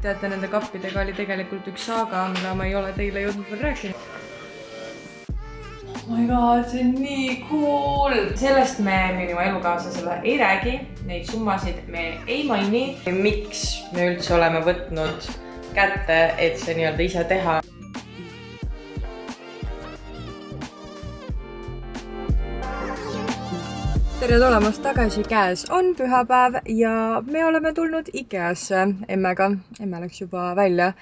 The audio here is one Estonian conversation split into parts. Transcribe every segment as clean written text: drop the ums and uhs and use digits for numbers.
Teate, nende kappidega oli tegelikult üks saaga, mida ma ei ole teile jõudnud veel rääkida. Oh my god, see on nii cool! Sellest me minu elukaaslasele ei räägi, neid summasid me ei maini. Miks me üldse oleme võtnud kätte, et see nii-öelda ise teha? Tere tulemast tagasi, käes on pühapäev ja me oleme tulnud Ikeasse emmega. Emme läks juba välja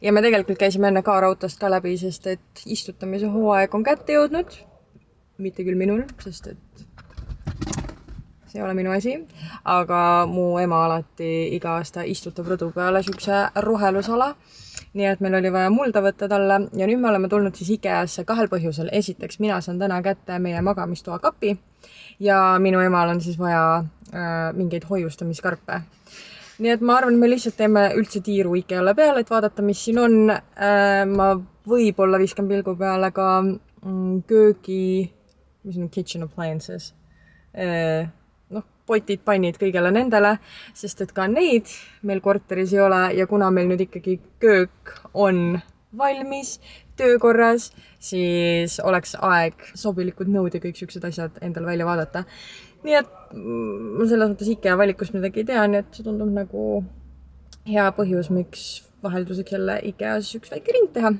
ja me tegelikult käisime enne kaarautost ka läbi, sest et istutamise hooaeg on kätte jõudnud. Mitte küll minul, sest et see ei ole minu asi, aga mu ema alati iga aasta istutab rõdu peale sükse rohelusala. Nii et meil oli vaja mulda võtta talle ja nüüd me oleme tulnud siis Ikeasse kahel põhjusel. Esiteks, mina saan täna kätte meie magamistoa kapi ja minu emal on siis vaja mingeid hoiustamiskarpe. Nii et ma arvan, et me lihtsalt teeme üldse tiiru Ikeale peale, et vaadata, mis siin on. Ma võib-olla viskan pilgu peale ka köögi, mis on kitchen appliances. Potid, pannid kõigele nendele, sest et ka neid meil korteris ei ole ja kuna meil nüüd ikkagi köök on valmis töökorras, siis oleks aeg sobilikud nõud ja kõik siuksed asjad endale välja vaadata. Nii et ma selles mõttes Ikea valikust midagi ei tea, nii et see tundub nagu hea põhjus, miks vahelduseks jälle Ikeas üks väike ring teha.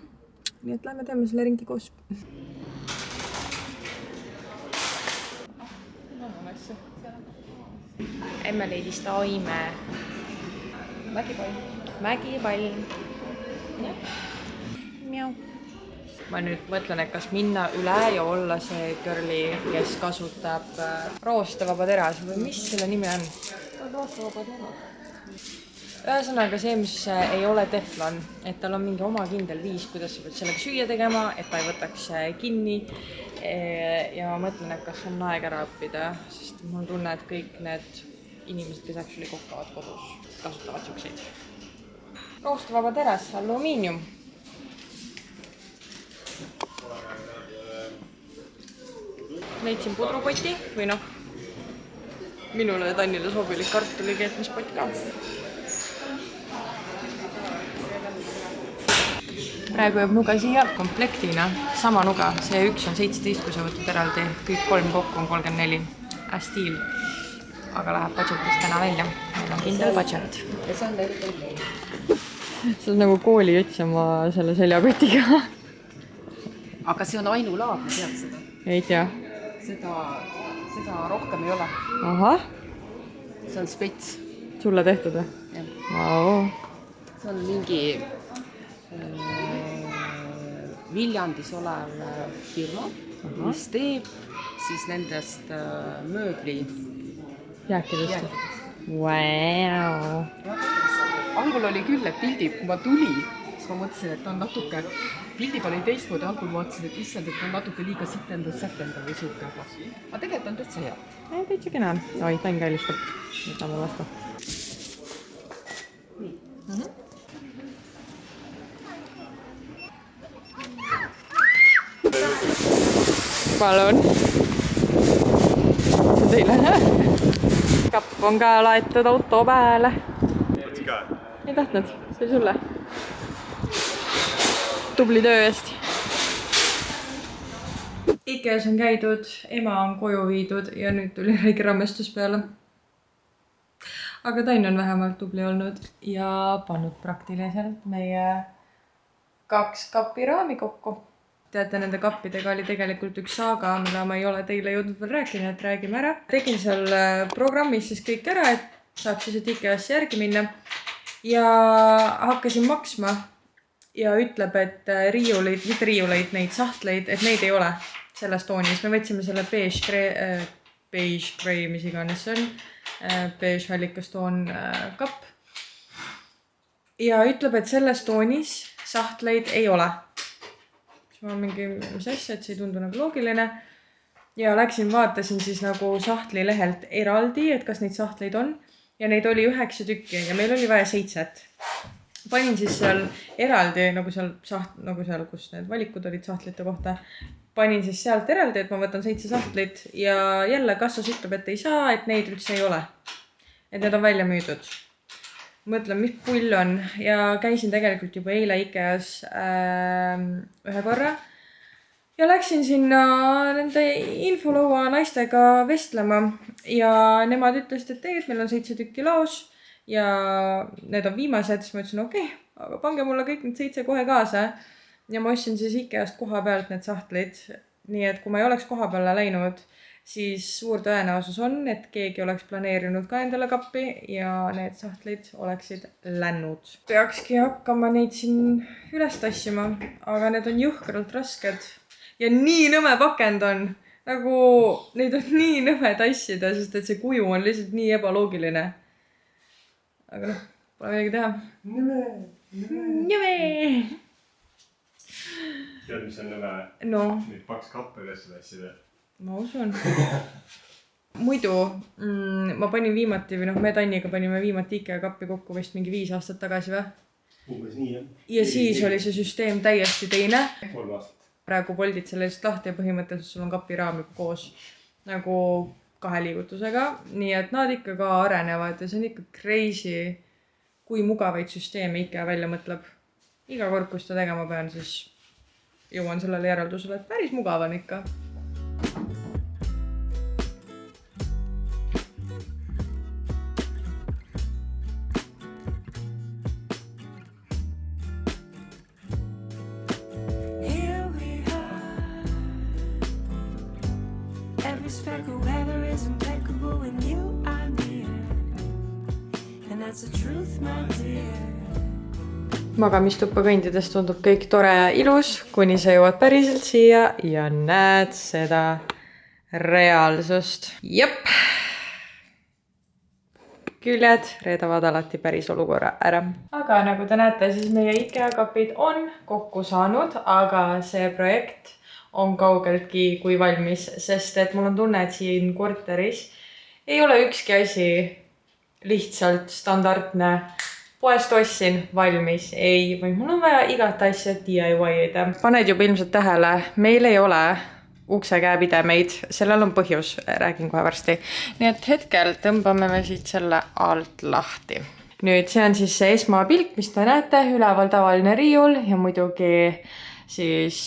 Nii et lähme teeme selle ringi koos. Emme leidis taime. Mägipall. Miau. Ma nüüd mõtlen, et kas minna üle ja olla see girli, kes kasutab roostevaba teras või mis selle nimi on? Roostevaba teras. Ühesõnaga see, mis ei ole teflon, et tal on mingi oma kindel viis, kuidas sa pead sellega süüa tegema, et ta ei võtaks kinni. Ja ma mõtlen, et kas on aeg ära õppida, sest mul tunne, et kõik need inimesed, kes actually kokkavad kodus, kasutavad siukseid. Roostevaba teras, alumiinium. Leidsin pudrupoti või minule ja Tannile sobilik kartulikeetmispott ka. Praegu jääb nuga siia komplektina. Sama nuga, see üks on 17, kui sa võtad eraldi. Kõik kolm kokku on 34. Stiil. Aga läheb budgetist täna välja. Meil on kindel budget. Ja see on 44. See on nagu kooli otsima selle seljakotiga. Aga see on ainulaag, ma tead seda. Ei tea. Seda rohkem ei ole. Ahah. See on spets. Sulle tehtud või? Jah. Wow. See on mingi Viljandis olev firma, mis teeb siis nendest mööbli jääkidest. Wow. Algul oli küll, et pildi, kui ma tuli, siis ma mõtlesin, et on natuke, pildi pani teistmoodi, algul ma mõtlesin, et issand, et on natuke liiga sätendab või suuke. Aga tegelikult on täitsa hea. Täitsa kena. Oi, Tann käilistab. Võtame vastu. Palun. Teile. Kapp on ka laetud auto pääle. Ei tahtnud, see oli sulle. Tubli töö eest. Ikeas on käidud, ema on koju viidud ja nüüd tuli räige ramestus peale. Aga Tann on vähemalt tubli olnud ja pannud praktiliselt meie 2 kapi raami kokku. Teate, nende kappidega oli tegelikult üks saaga, mida ma ei ole teile jõudnud veel rääkida, et räägime ära. Tegin seal programmis siis kõik ära, et saaks siis Ikeasse järgi minna. Ja hakkasin maksma ja ütleb, et riiuleid, mitte riiuleid, neid sahtleid, et neid ei ole selles toonis. Me võtsime selle beige grey, mis iganes see on. Beige hallikas toon kapp. Ja ütleb, et selles toonis sahtleid ei ole. Ma mingi, mis asja, et see ei tundu nagu loogiline. Ja läksin, vaatasin siis nagu sahtli lehelt eraldi, et kas neid sahtleid on. Ja neid oli 9 tükki ja meil oli vaja 7. Panin siis seal eraldi, nagu seal, kus need valikud olid sahtlite kohta. Panin siis sealt eraldi, et ma võtan 7 sahtlit ja jälle kassas ütleb, et ei saa, et neid üldse ei ole. Et need on välja müüdud. mõtlen, mis pull on ja käisin tegelikult juba eile IKEA-s ühe korra ja läksin sinna nende infoloua naistega vestlema ja nemad ütlesid, et ei, et meil on 7 tükki laos ja need on viimased, siis ma ütlesin, okei, aga pange mulle kõik need 7 kohe kaasa ja ma ostsin siis IKEA-st koha pealt need sahtlid, nii et kui ma ei oleks koha peale läinud, siis suur tõenäosus on, et keegi oleks planeerinud ka endale kappi ja need sahtlid oleksid lännud. Peakski hakkama neid siin üles tassima, aga need on jõhkralt rasked ja nii nõme pakend on, nagu neid on nii nõme tassida, sest et see kuju on lihtsalt nii ebaloogiline. Aga noh, pole midagi teha. Nõme! Tead, mis on nõme? No. Neid paks kappe üles tassida. Ma usun. Muidu ma panin viimati, või noh, me Tanniga panime viimati IKEA kappi kokku vist mingi 5 aastat tagasi või? Umbes nii, jah. Ja siis oli see süsteem täiesti teine. 3 aastat. praegu voldid selle lihtsalt lahti ja põhimõtteliselt sul on kapiraam juba koos nagu 2 liigutusega. Nii et nad ikka ka arenevad ja see on ikka crazy, kui mugavaid süsteeme IKEA välja mõtleb. Iga kord, kui seda tegema pean, siis jõuan sellele järeldusele, et päris mugav on ikka. Magamistuppa kõndides tundub kõik tore ja ilus, kuni sa jõuad päriselt siia ja näed seda reaalsust. Jep! Küljed reedavad alati päris olukorra ära. Aga nagu te näete, siis meie IKEA kapid on kokku saanud, aga see projekt on kaugeltki kui valmis, sest et mul on tunne, et siin korteris ei ole ükski asi lihtsalt standardne. Poest ostsin valmis, ei, või mul on vaja igat asja DIY-ida. Paned juba ilmselt tähele, meil ei ole uksekäepidemeid, sellel on põhjus, räägin kohe varsti. Nii et hetkel tõmbame me siit selle alt lahti. Nüüd see on siis see esmapilk, mis te näete, üleval tavaline riiul ja muidugi siis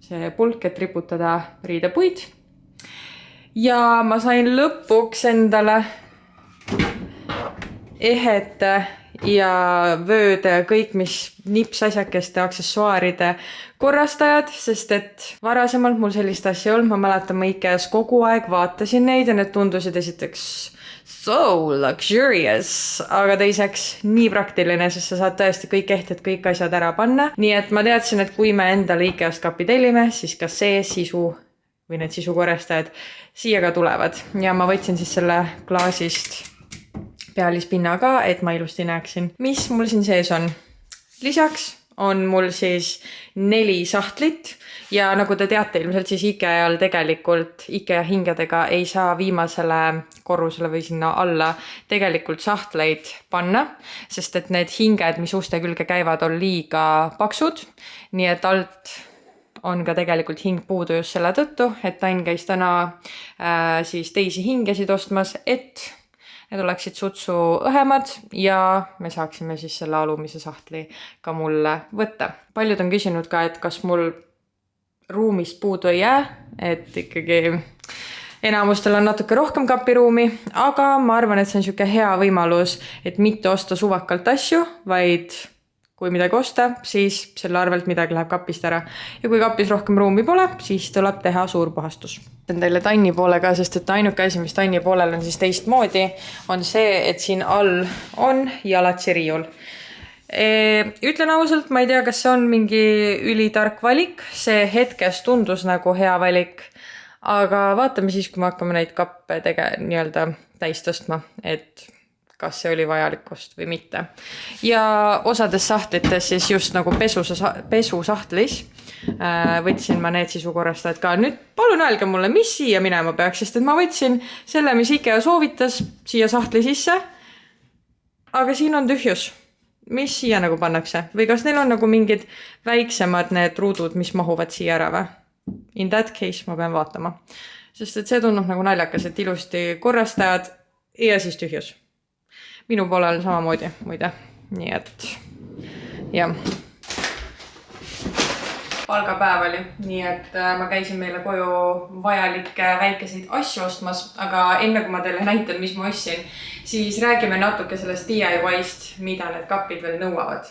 see pulk, et riputada riidepuid. Ja ma sain lõpuks endale ehete ja vööde, kõik mis nipsasjakeste, aksessuaaride korrastajad, sest et varasemalt mul sellist asja ei olnud, ma mäletan, ma IKEA-s kogu aeg vaatasin neid ja need tundusid esiteks so luxurious, aga teiseks nii praktiline, sest sa saad tõesti kõik ehted, kõik asjad ära panna. Nii et ma teadsin, et kui me endale IKEA-st kapi tellime, siis ka see sisu või need sisukorrastajad siia ka tulevad. Ja ma võtsin siis selle klaasist pealispinna ka, et ma ilusti näeksin, mis mul siin sees on. Lisaks on mul siis 4 sahtlit ja nagu te teate ilmselt, siis IKEA-l tegelikult IKEA hingedega ei saa viimasele korrusele või sinna alla tegelikult sahtleid panna, sest et need hinged, mis uste külge käivad, on liiga paksud, nii et alt on ka tegelikult hing puudu just selle tõttu, et Tann käis täna siis teisi hingesid ostmas, et need oleksid sutsu õhemad ja me saaksime siis selle alumise sahtli ka mulle võtta. Paljud on küsinud ka, et kas mul ruumist puudu ei jää, et ikkagi enamustel on natuke rohkem kapiruumi, aga ma arvan, et see on siuke hea võimalus, et mitte osta suvakalt asju, vaid kui midagi osta, siis selle arvelt midagi läheb kapist ära. Ja kui kapis rohkem ruumi pole, siis tuleb teha suur puhastus. Teile Tanni poole ka, sest et ainuke asi, mis Tanni poolel on siis teistmoodi, on see, et siin all on jalatsiriiul. Ütlen ausalt, ma ei tea, kas see on mingi ülitark valik. See hetkes tundus nagu hea valik, aga vaatame siis, kui me hakkame neid kappe nii-öelda täis tõstma, et kas see oli vajalikust või mitte. Ja osades sahtlites siis just nagu pesusahtlis võtsin ma need sisukorrastajad ka. Nüüd palun öelge mulle, mis siia minema peaks, sest et ma võtsin selle, mis IKEA soovitas siia sahtli sisse, aga siin on tühjus. Mis siia nagu pannakse? Või kas neil on nagu mingid väiksemad need ruudud, mis mahuvad siia ära või? In that case ma pean vaatama. Sest et see tundub nagu naljakas, et ilusti korrastajad ja siis tühjus. minu poolel samamoodi muide, nii et jah. Palgapäev oli, nii et ma käisin meile koju vajalikke väikeseid asju ostmas, aga enne kui ma teile näitan, mis ma ostsin, siis räägime natuke sellest DIY-st, mida need kapid veel nõuavad.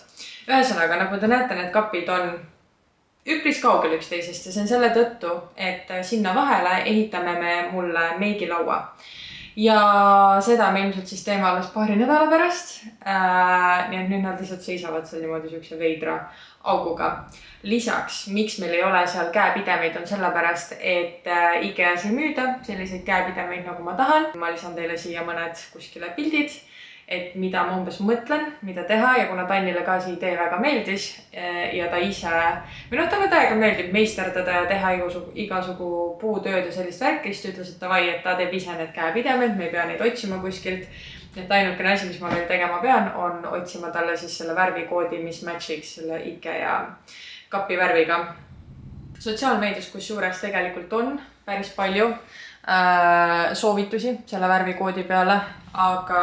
Ühesõnaga, nagu te näete, need kapid on üpris kaugel üksteisest ja see on selle tõttu, et sinna vahele ehitame me mulle meigilaua. Ja seda me ilmselt siis teeme alles paari nädala pärast. Nii et nüüd nad lihtsalt seisavad seal niimoodi siukse veidra auguga. Lisaks, miks meil ei ole seal käepidemeid, on sellepärast, et IKEAs ei müüda selliseid käepidemeid, nagu ma tahan. Ma lisan teile siia mõned kuskile pildid, et mida ma umbes mõtlen, mida teha ja kuna Tannile ka see idee väga meeldis ja ta ise, või talle täiega meeldib meisterdada ja teha igasugu puutööd ja sellist värki, siis ta ütles, et davai, et ta teeb ise need käepidemed, me ei pea neid otsima kuskilt. Et ainukene asi, mis ma veel tegema pean, on otsima talle siis selle värvikoodi, mis matchiks selle IKEA kapi värviga. Sotsiaalmeedias kusjuures tegelikult on päris palju soovitusi selle värvikoodi peale, aga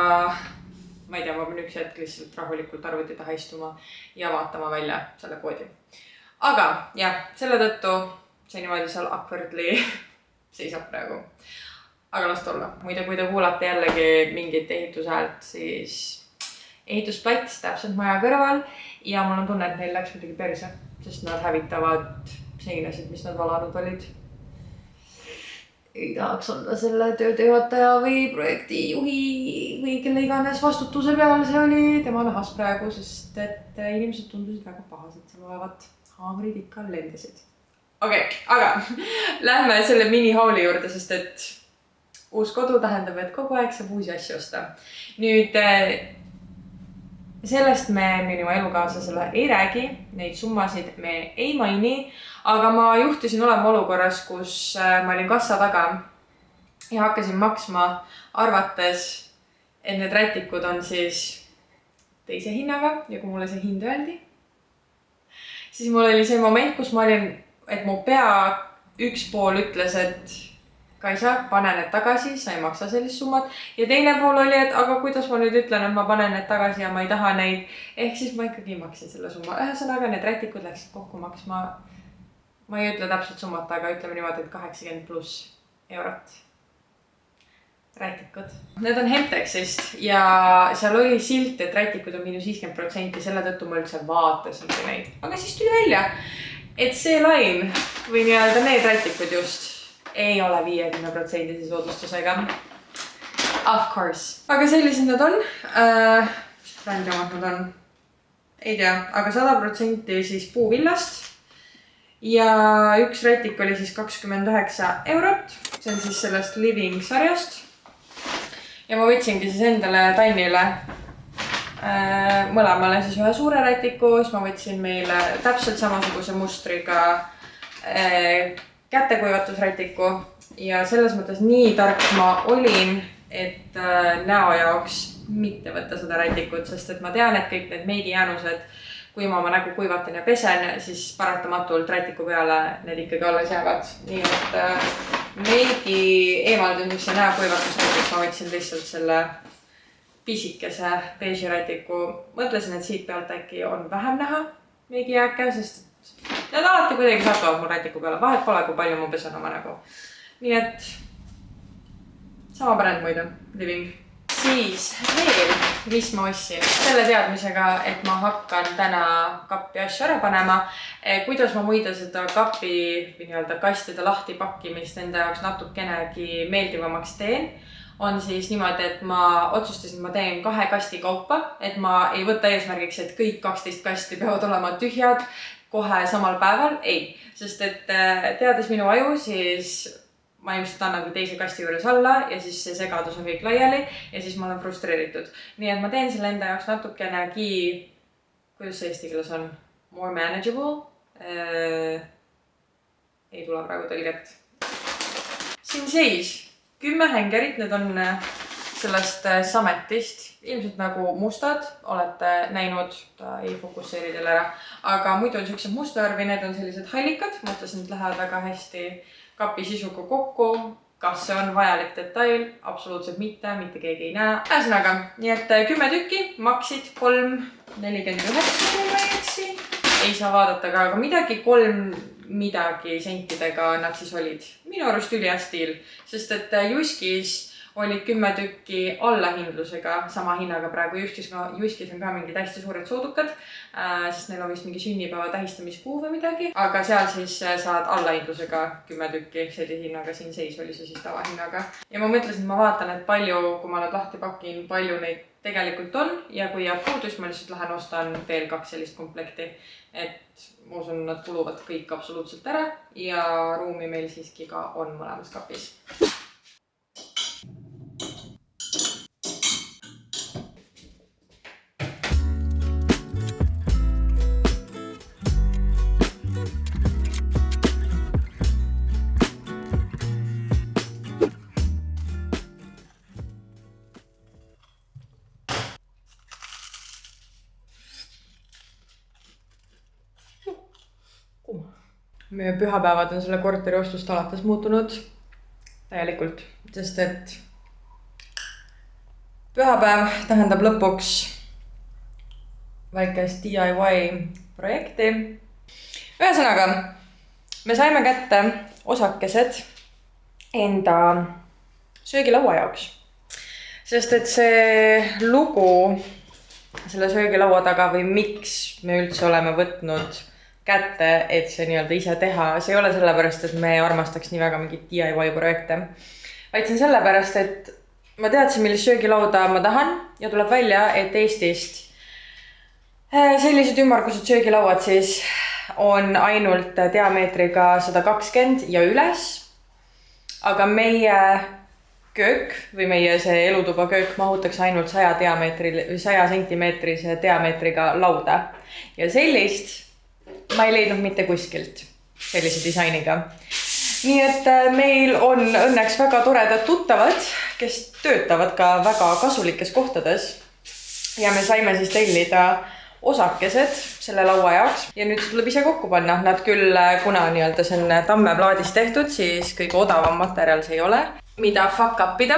ma ei tea, ma pean üks hetk lihtsalt rahulikult arvuti taha istuma ja vaatama välja selle koodi. Aga jah, selle tõttu see niimoodi seal awkwardly seisab praegu. Aga las olla. Muide, kui te kuulate jällegi mingit ehitushäält, siis ehitusplats täpselt maja kõrval ja mul on tunne, et neil läks midagi perse, sest nad hävitavad seinasid, mis nad valanud olid. Ei tahaks olla selle töötejuhataja või projektijuhi või kelle iganes vastutuse peal see oli tema nahas praegu, sest et inimesed tundusid väga pahased, seal olevat haamrid ikka lendasid. Okei, aga lähme selle mini-hauli juurde, sest et uus kodu tähendab, et kogu aeg saab uusi asju osta. Nüüd sellest me minu elukaaslasele ei räägi, neid summasid me ei maini, aga ma juhtisin olema olukorras, kus ma olin kassa taga ja hakkasin maksma arvates, et need rätikud on siis teise hinnaga ja kui mulle see hind öeldi, siis mul oli see moment, kus ma olin, et mu pea üks pool ütles, et Kaisa, pane need tagasi, sa ei maksa sellist summat. Ja teine pool oli, et aga kuidas ma nüüd ütlen, et ma panen need tagasi ja ma ei taha neid. Ehk siis ma ikkagi maksin selle summa. Ühesõnaga, need rätikud läksid kokku maksma. Ma ei ütle täpselt summat, aga ütleme niimoodi, et 80+ eurot. Rätikud. Need on Hemtexist ja seal oli silt, et rätikud on -50%, selle tõttu ma üldse vaatasingi neid. Aga siis tuli välja, et see lain või nii-öelda need rätikud just ei ole 50% soodustusega. Of course. Aga sellised nad on. Mis brändimad nad on? Ei tea, aga 100% siis puuvillast. Ja üks rätik oli siis 29 eurot. See on siis sellest Living sarjast. Ja ma võtsingi siis endale Tannile mõlemale siis ühe suure rätiku. Siis ma võtsin meile täpselt samasuguse mustriga kätekuivatusrätiku ja selles mõttes nii tark ma olin, et näo jaoks mitte võtta seda rätikut, sest et ma tean, et kõik need meigijäänused, kui ma oma nägu kuivatan ja pesen, siis paratamatult rätiku peale need ikkagi alles jäävad. Nii et meigi eemaldamiseks ja näo kuivatusrätiks ma võtsin lihtsalt selle pisikese beeži rätiku. Mõtlesin, et siit pealt äkki on vähem näha meigijääke, sest need alati kuidagi satuvad mul rätiku peale. Vahet pole, kui palju ma pesen oma nägu. Nii et sama bränd muide, Living. Siis veel, mis ma ostsin. Selle teadmisega, et ma hakkan täna kappi asju ära panema. Kuidas ma muide seda kapi või nii-öelda kastide lahti pakkimist enda jaoks natukenegi meeldivamaks teen, on siis niimoodi, et ma otsustasin, et ma teen 2 kasti kaupa, et ma ei võta eesmärgiks, et kõik 12 kasti peavad olema tühjad kohe samal päeval. Ei, sest et teades minu aju, siis ma ilmselt annangi teise kasti juures alla ja siis see segadus on kõik laiali ja siis ma olen frustreeritud. Nii et ma teen selle enda jaoks natukenegi, kuidas see eesti keeles on, more manageable. Ei tule praegu tõlget. Siin seis 10 hängerit, need on sellest sametist, ilmselt nagu mustad, olete näinud, ta ei fokusseeri teile ära, aga muidu on sellised mustavärvi, need on sellised hallikad, mõtlesin, et lähevad väga hästi kapi sisuga kokku. kas see on vajalik detail? Absoluutselt mitte keegi ei näe. Ühesõnaga, nii et 10 tükki maksid 3,49, kui ma ei eksi. Ei saa vaadata ka, aga midagi 3 sentidega nad siis olid. Minu arust ülihea stiil, sest et Juskis olid 10 tükki allahindlusega, sama hinnaga praegu Juskis on ka mingid hästi suured soodukad, sest neil on vist mingi sünnipäeva tähistamiskuu või midagi, aga seal siis saad allahindlusega 10 tükki sellise hinnaga, siin seis oli see siis tavahinnaga. Ja ma mõtlesin, et ma vaatan, et palju, kui ma nad lahti pakin, palju neid tegelikult on ja kui jääb puudus, ma lihtsalt lähen ostan veel 2 sellist komplekti, et ma usun, nad kuluvad kõik absoluutselt ära ja ruumi meil siiski ka on mõlemas kapis. Meie pühapäevad on selle korteri ostust alates muutunud täielikult, sest et pühapäev tähendab lõpuks väikest DIY projekti. Ühesõnaga, me saime kätte osakesed enda söögilaua jaoks, sest et see lugu selle söögilaua taga või miks me üldse oleme võtnud kätte, et see nii-öelda ise teha. See ei ole sellepärast, et me armastaks nii väga mingit DIY projekte, vaid see on sellepärast, et ma teadsin, millist söögilauda ma tahan ja tuleb välja, et Eestist sellised ümmargused söögilauad siis on ainult diameetriga 120 ja üles. Aga meie köök või meie see elutuba köök mahutaks ainult 100 sentimeetrise diameetriga lauda ja sellist ma ei leidnud mitte kuskilt sellise disainiga. Nii et meil on õnneks väga toredad tuttavad, kes töötavad ka väga kasulikes kohtades. Ja me saime siis tellida osakesed selle laua jaoks ja nüüd tuleb ise kokku panna. Nad küll, kuna nii-öelda see on tammeplaadist tehtud, siis kõige odavam materjal see ei ole, mida fuck up ida.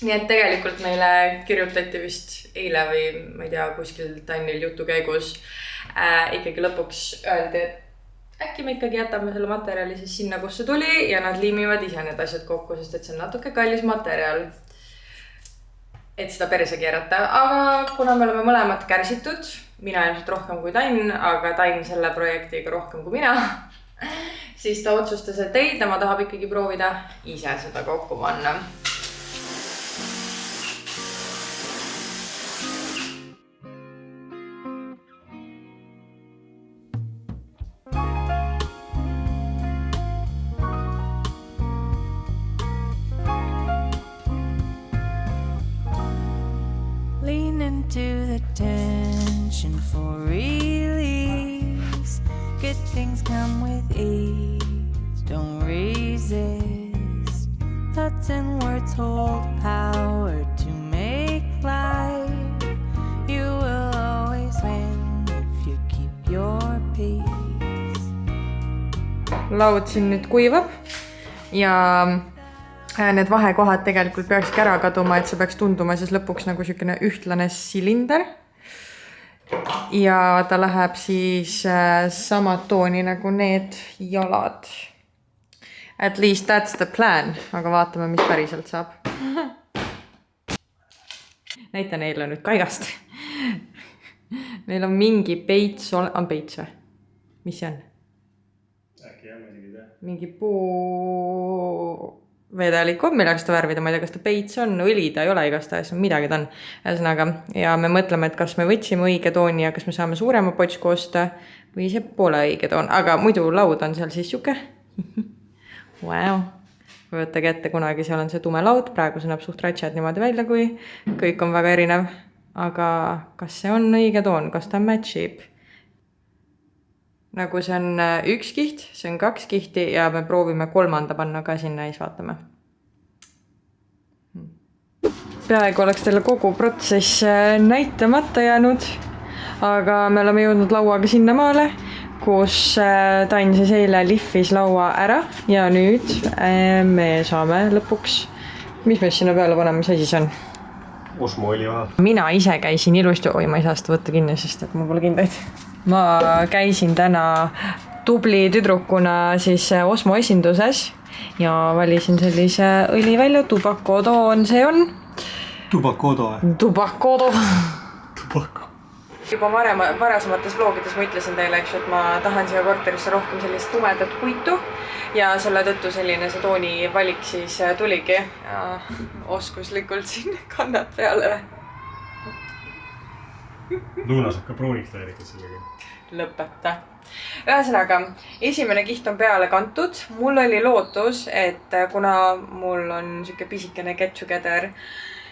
Nii et tegelikult meile kirjutati vist eile või ma ei tea, kuskil Tannil jutu käigus ikkagi lõpuks öeldi, et äkki me ikkagi jätame selle materjali siis sinna, kus see tuli ja nad liimivad ise need asjad kokku, sest et see on natuke kallis materjal, et seda perse keerata. Aga kuna me oleme mõlemad kärsitud, mina ilmselt rohkem kui Tann, aga Tann selle projektiga rohkem kui mina, siis ta otsustas, et ei, tema tahab ikkagi proovida ise seda kokku panna. To the tension for release. Good things come with ease. Don't resist. Thoughts and words hold power to make life. You will always win if you keep your peace. Laud siin nüüd kuivab ja need vahekohad tegelikult peakski ära kaduma, et see peaks tunduma siis lõpuks nagu selline ühtlane silinder. Ja ta läheb siis sama tooni nagu need jalad. At least that's the plan, aga vaatame, mis päriselt saab. Näita neile nüüd kaigast. Meil on mingi peits, on peits või? Mis see on? Äkki jah, ma isegi tea. Mingi puu vedelik on, milleks ta värvida, ma ei tea, kas ta peits on, õli ta ei ole igastahes, midagi ta on. Ühesõnaga, ja me mõtleme, et kas me võtsime õige tooni ja kas me saame suurema potsku osta või see pole õige toon, aga muidu laud on seal siis siuke. Wow. Võtage ette, kunagi seal on see tume laud, praegu see näeb suht ratšad niimoodi välja, kui kõik on väga erinev. Aga kas see on õige toon, kas ta matchib? Nagu see on 1 kiht, see on 2 kihti ja me proovime 3. panna ka sinna ja siis vaatame. Peaaegu oleks teile kogu protsess näitamata jäänud, aga me oleme jõudnud lauaga sinna maale, kus Tainn siis eile lihvis laua ära ja nüüd me saame lõpuks, mis me sinna peale paneme, mis asi see on? Osmo oli vahe. Mina ise käisin ilusti, oi ma ei saa seda võtta kinni, sest et mul pole kindaid. Ma käisin täna tubli tüdrukuna siis Osmo esinduses ja valisin sellise õli välja, Tubakodo on see on. Tubakodo. Tubakodo. Tubako. Juba varasemates vlogides ma ütlesin teile, eks, et ma tahan siia korterisse rohkem sellist tumedat puitu ja selle tõttu selline see tooni valik siis tuligi ja oskuslikult siin kannad peale. Luuna saab ka pruuniks tegelikult sellega. Lõpeta. Ühesõnaga, esimene kiht on peale kantud. Mul oli lootus, et kuna mul on siuke pisikene get together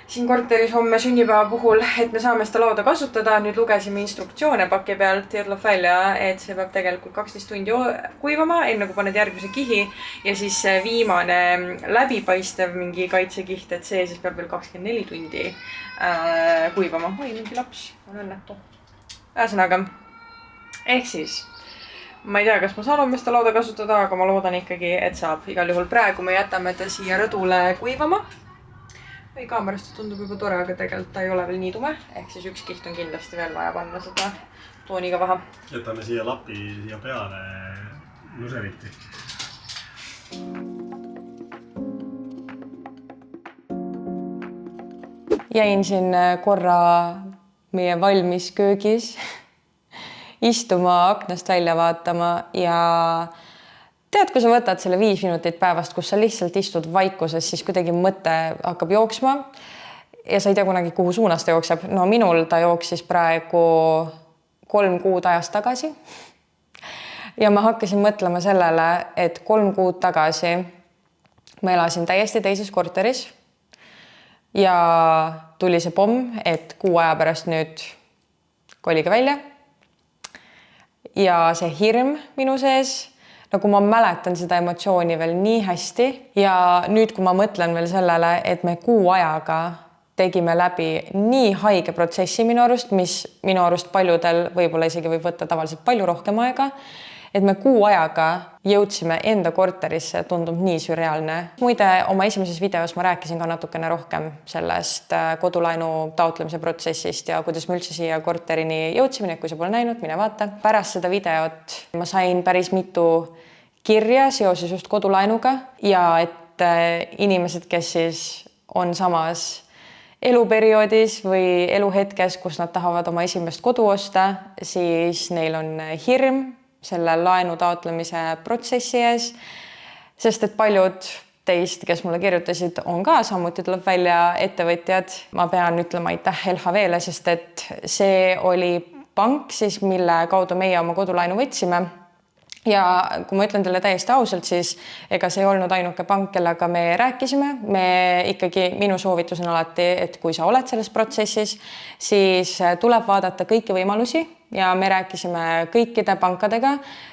siin korteris homme sünnipäeva puhul, et me saame seda lauda kasutada. Nüüd lugesime instruktsioone paki pealt ja tuleb välja, et see peab tegelikult 12 tundi kuivama, enne kui paned järgmise kihi. Ja siis viimane läbipaistev mingi kaitsekiht, et see siis peab veel 24 tundi kuivama. Oi, mingi laps on õnnetu. Ühesõnaga, ehk siis ma ei tea, kas ma saan homme seda lauda kasutada, aga ma loodan ikkagi, et saab. Igal juhul praegu me jätame ta siia rõdule kuivama. Või kaamerast tundub juba tore, aga tegelikult ta ei ole veel nii tume. Ehk siis üks kiht on kindlasti veel vaja panna seda tooniga vaha. Jätame siia lapi siia peale nuseriti. Jäin siin korra meie valmis köögis istuma, aknast välja vaatama ja tead, kui sa võtad selle 5 minutit päevast, kus sa lihtsalt istud vaikuses, siis kuidagi mõte hakkab jooksma ja sa ei tea kunagi, kuhu suunas ta jookseb. No minul ta jooksis praegu 3 kuud ajast tagasi ja ma hakkasin mõtlema sellele, et 3 kuud tagasi ma elasin täiesti teises korteris ja tuli see pomm, et 6 aja pärast nüüd kolige välja ja see hirm minu sees, nagu ma mäletan seda emotsiooni veel nii hästi ja nüüd, kui ma mõtlen veel sellele, et me 6 ajaga tegime läbi nii haige protsessi minu arust, mis minu arust paljudel võib-olla isegi võib võtta tavaliselt palju rohkem aega, et me 6 ajaga jõudsime enda korterisse, tundub nii sürreaalne. Muide, oma esimeses videos ma rääkisin ka natukene rohkem sellest kodulaenu taotlemise protsessist ja kuidas me üldse siia korterini jõudsime, kui sa pole näinud, mine vaata. Pärast seda videot ma sain päris mitu kirja seoses just kodulaenuga ja et inimesed, kes siis on samas eluperioodis või eluhetkes, kus nad tahavad oma esimest kodu osta, siis neil on hirm selle laenu taotlemise protsessi ees, sest et paljud teist, kes mulle kirjutasid, on ka samuti tuleb välja ettevõtjad. Ma pean ütlema aitäh LHV-le, sest et see oli pank siis, mille kaudu meie oma kodulaenu võtsime. Ja kui ma ütlen teile täiesti ausalt, siis ega see ei olnud ainuke pank, kellega me rääkisime. Me ikkagi, minu soovitus on alati, et kui sa oled selles protsessis, siis tuleb vaadata kõiki võimalusi ja me rääkisime kõikide pankadega,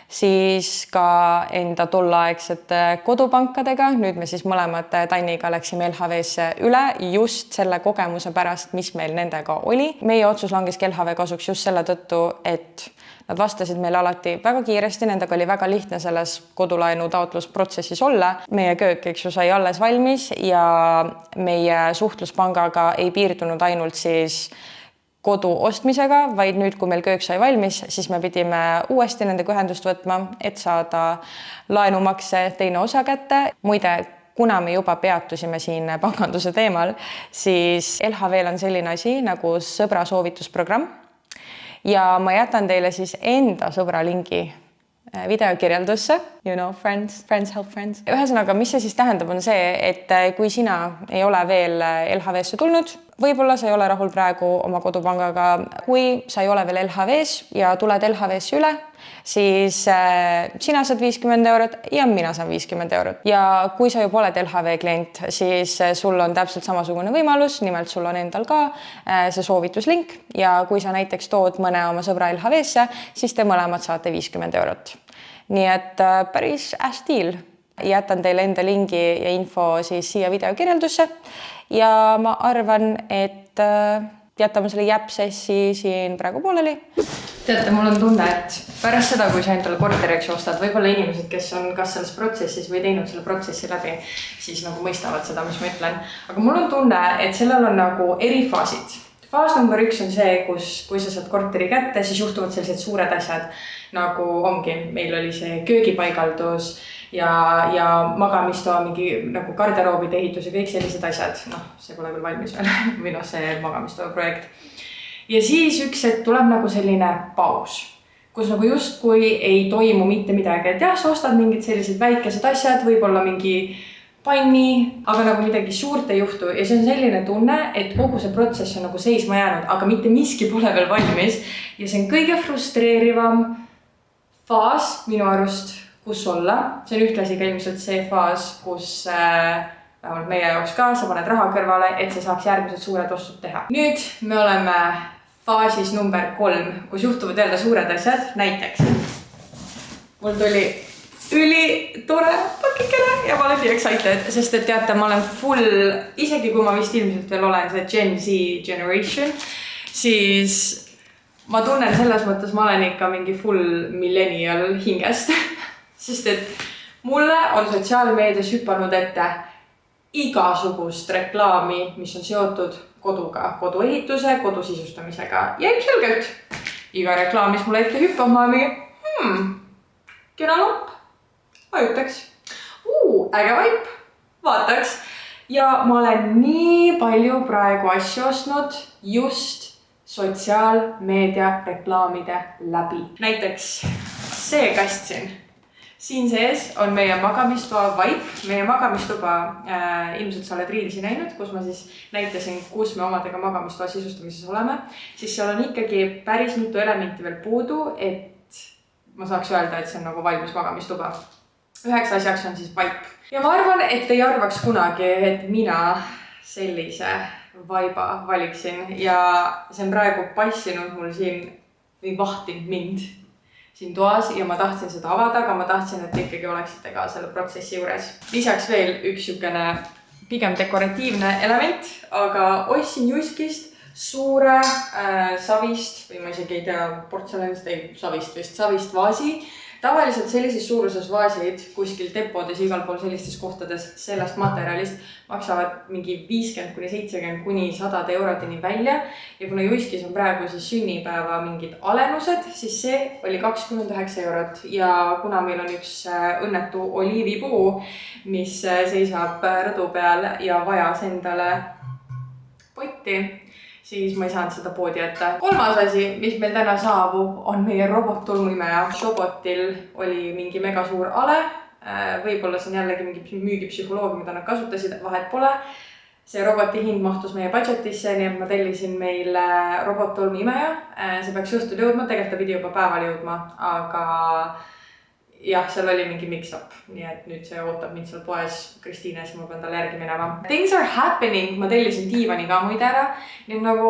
siis ka enda tolleaegsete kodupankadega. Nüüd me siis mõlemad Tanniga läksime LHV-sse üle just selle kogemuse pärast, mis meil nendega oli. Meie otsus langeski LHV kasuks just selle tõttu, et nad vastasid meile alati väga kiiresti, nendega oli väga lihtne selles kodulaenu taotlusprotsessis olla. Meie köök, eks ju, sai alles valmis ja meie suhtluspangaga ei piirdunud ainult siis kodu ostmisega, vaid nüüd, kui meil köök sai valmis, siis me pidime uuesti nendega ühendust võtma, et saada laenumakse teine osa kätte. Muide, kuna me juba peatusime siin panganduse teemal, siis LHV-l on selline asi nagu sõbra soovitusprogramm. Ja ma jätan teile siis enda sõbra lingi videokirjeldusse. You know, friends help friends. Ühesõnaga, mis see siis tähendab, on see, et kui sina ei ole veel LHV-sse tulnud, võib-olla sa ei ole rahul praegu oma kodupangaga. Kui sa ei ole veel LHV-s ja tuled LHV-sse üle, siis sina saad 50 eurot ja mina saan 50 eurot. Ja kui sa juba oled LHV klient, siis sul on täpselt samasugune võimalus, nimelt sul on endal ka see soovituslink ja kui sa näiteks tood mõne oma sõbra LHV-sse, siis te mõlemad saate 50 eurot. Nii et päris stiil. Jätan teile enda lingi ja info siis siia videokirjeldusse ja ma arvan, et jätame selle jäpsessi siin praegu pooleli. teate, mul on tunne, et pärast seda, kui sa endale korteriks ostad, võib-olla inimesed, kes on kas selles protsessis või teinud selle protsessi läbi, siis nagu mõistavad seda, mis ma ütlen. Aga mul on tunne, et sellel on nagu erifaasid. Faas number 1 on see, kui sa saad korteri kätte, siis juhtuvad sellised suured asjad. Nagu ongi, meil oli see köögipaigaldus ja magamistoa mingi nagu garderoobide ehitus ja kõik sellised asjad. See pole veel valmis veel, või see magamistoa projekt. Ja siis üks hetk tuleb nagu selline paus, kus nagu justkui ei toimu mitte midagi. Et jah, sa ostad mingid sellised väikesed asjad, võib-olla mingi panni, aga nagu midagi suurt ei juhtu. Ja see on selline tunne, et kogu see protsess on nagu seisma jäänud, aga mitte miski pole veel valmis. Ja see on kõige frustreerivam faas minu arust, kus olla. See on ühtlasi ka ilmselt see faas, kus vähemalt meie jaoks ka, sa paned raha kõrvale, et sa saaks järgmised suured ostud teha. Nüüd me oleme faasis number 3, kus juhtuvad jälle suured asjad. Näiteks mul tuli üli tore pakikene ja ma olen nii excited, sest et teate, ma olen full, isegi kui ma vist ilmselt veel olen see Gen Z generation, siis ma tunnen selles mõttes, ma olen ikka mingi full millennial hingest, sest et mulle on sotsiaalmeedias hüpanud ette igasugust reklaami, mis on seotud koduga, koduehituse, kodusisustamisega ja ilmselgelt iga reklaam, mis mulle ette hüppab, ma olen kena lamp. Vajutaks. Äge vaip. Vaataks. Ja ma olen nii palju praegu asju ostnud just sotsiaalmeedia reklaamide läbi. Näiteks see kast siin. Siin sees on meie magamistoa vaip. Meie magamistuba, ilmselt sa oled riilsi näinud, kus ma siis näitasin, kus me omadega magamistoa sisustamises oleme. Siis seal on ikkagi päris mitu elementi veel puudu, et ma saaks öelda, et see on nagu valmis magamistuba. Üheks asjaks on siis vaip. Ja ma arvan, et ei arvaks kunagi, et mina sellise vaiba valiksin. Ja see on praegu passinud mul siin või vahtinud mind siin toas ja ma tahtsin seda avada, aga ma tahtsin, et ikkagi oleksite ka selle protsessi juures. Lisaks veel üks sükene pigem dekoratiivne element, aga ostsin Juskist suure savist või ma isegi ei tea, portselanist, ei savist vaasi. Tavaliselt sellises suuruses vaasid kuskil depodes igal pool sellistes kohtades sellest materjalist maksavad mingi 50–70–100 eurodini välja. Ja kuna Juskis on praegu siis sünnipäeva mingid alenused, siis see oli 29 eurot. Ja kuna meil on üks õnnetu oliivipuu, mis seisab rõdu peal ja vajas endale potti, siis ma ei saanud seda poodi jätta. Kolmas asi, mis meil täna saabub, on meie robottolmuimeja. Shobotil oli mingi mega suur ale. Võib-olla see on jällegi mingi müügipsühholoogi, mida nad kasutasid, vahet pole. See roboti hind mahtus meie budgetisse, nii et ma tellisin meile robottolmuimeja. See peaks õhtul jõudma, tegelikult ta pidi juba päeval jõudma, aga jah, seal oli mingi mix-up, nii et nüüd see ootab mind seal poes Kristiines ja ma pean talle järgi minema. Things are happening, ma tellisin diivani ka muide ära, nii nagu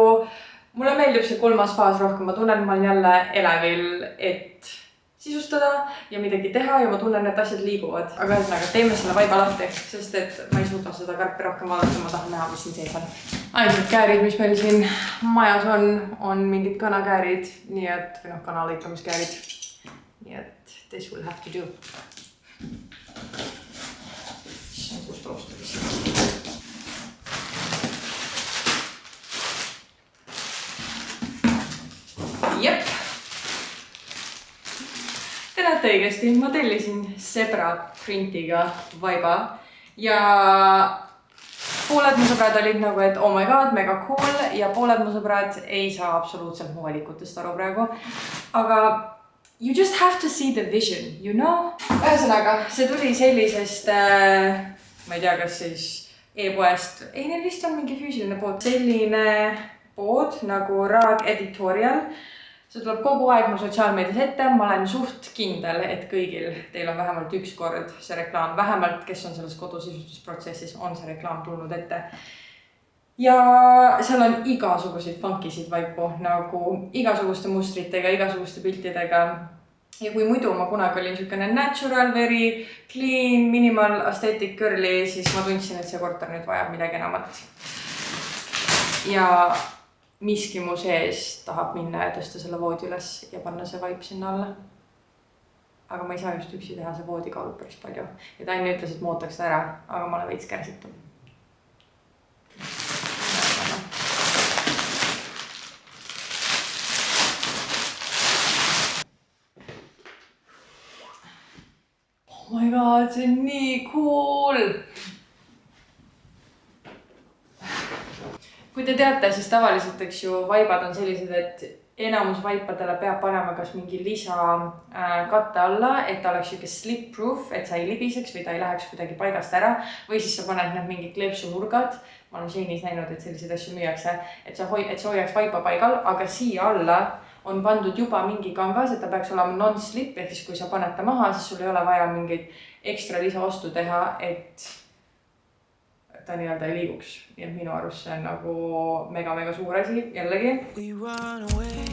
mulle meeldib see kolmas faas rohkem, ma tunnen, ma olen jälle elevil, et sisustada ja midagi teha ja ma tunnen, et asjad liiguvad. Aga ühesõnaga, teeme selle vaiba lahti, sest et ma ei suuda seda karpi rohkem vaadata, ma tahan näha, mis siin sees on. Ainsad käärid, mis meil siin majas on mingid kanakäärid, nii et, või kanalõikamiskäärid. Nii et this will have to do. See on kust roostadis. Jep. Te näete õigesti, ma tellisin Zebra printiga vaiba ja pooled mu sõbrad olid nagu, et oh my god, mega cool ja pooled mu sõbrad ei saa absoluutselt mu valikutest aru praegu. Aga you just have to see the vision, you know? Ühesõnaga, see tuli sellisest, ma ei tea, kas siis e-poest, ei, neil vist on mingi füüsiline pood. Selline pood nagu Raag Editorial. See tuleb kogu aeg mu sotsiaalmeedias ette, ma olen suht kindel, et kõigil teil on vähemalt üks kord see reklaam, vähemalt kes on selles kodusisustusprotsessis, on see reklaam tulnud ette. Ja seal on igasuguseid funkisid vaipu, nagu igasuguste mustritega, igasuguste piltidega. Ja kui muidu ma kunagi olin niisugune natural, very clean, minimal, aesthetic girly, siis ma tundsin, et see korter nüüd vajab midagi enamat. Ja miski mu sees tahab minna ja tõsta selle voodi üles ja panna see vaip sinna alla. Aga ma ei saa just üksi teha, see voodi kaalub päris palju. Ja Tann ütles, et ma ootaks ta ära, aga ma olen veits kärsitu. Oh my god, see on nii cool! Kui te teate, siis tavaliselt eks ju vaibad on sellised, et enamus vaipadele peab panema kas mingi lisa katte alla, et ta oleks siuke slip-proof, et sa ei libiseks või ta ei läheks kuidagi paigast ära. Või siis sa paned need mingid kleepsunurgad. Ma olen Sheinis näinud, et selliseid asju müüakse, et sa hoiaks vaipa paigal, aga siia alla on pandud juba mingi kangas, et ta peaks olema non-slip, ehk siis kui sa paned ta maha, siis sul ei ole vaja mingeid ekstra lisaostu teha, et ta nii-öelda ei liiguks. Nii et minu arust see on nagu mega suur asi jällegi. We run away.